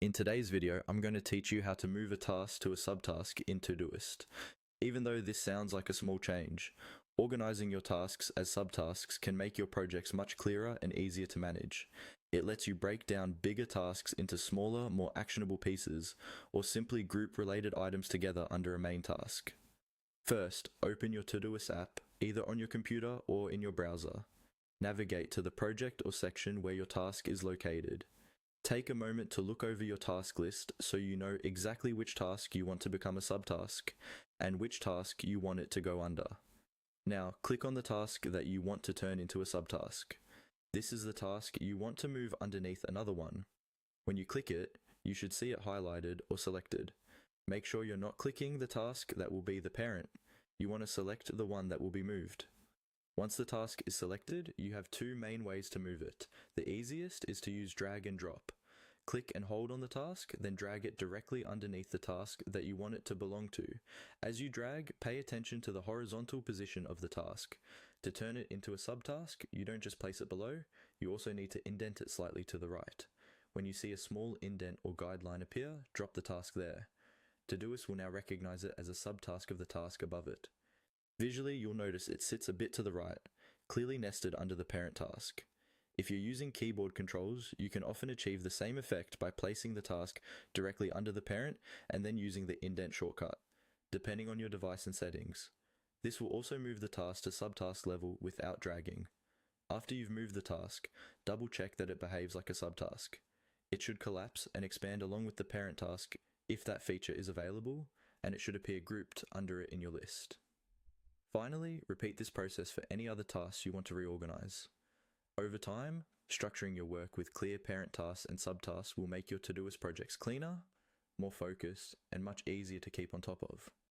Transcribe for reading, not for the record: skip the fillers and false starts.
In today's video, I'm going to teach you how to move a task to a subtask in Todoist. Even though this sounds like a small change, organizing your tasks as subtasks can make your projects much clearer and easier to manage. It lets you break down bigger tasks into smaller, more actionable pieces, or simply group related items together under a main task. First, open your Todoist app, either on your computer or in your browser. Navigate to the project or section where your task is located. Take a moment to look over your task list so you know exactly which task you want to become a subtask and which task you want it to go under. Now, click on the task that you want to turn into a subtask. This is the task you want to move underneath another one. When you click it, you should see it highlighted or selected. Make sure you're not clicking the task that will be the parent. You want to select the one that will be moved. Once the task is selected, you have two main ways to move it. The easiest is to use drag and drop. Click and hold on the task, then drag it directly underneath the task that you want it to belong to. As you drag, pay attention to the horizontal position of the task. To turn it into a subtask, you don't just place it below, you also need to indent it slightly to the right. When you see a small indent or guideline appear, drop the task there. Todoist will now recognize it as a subtask of the task above it. Visually, you'll notice it sits a bit to the right, clearly nested under the parent task. If you're using keyboard controls, you can often achieve the same effect by placing the task directly under the parent and then using the indent shortcut, depending on your device and settings. This will also move the task to subtask level without dragging. After you've moved the task, double check that it behaves like a subtask. It should collapse and expand along with the parent task if that feature is available, and it should appear grouped under it in your list. Finally, repeat this process for any other tasks you want to reorganize. Over time, structuring your work with clear parent tasks and subtasks will make your Todoist projects cleaner, more focused, and much easier to keep on top of.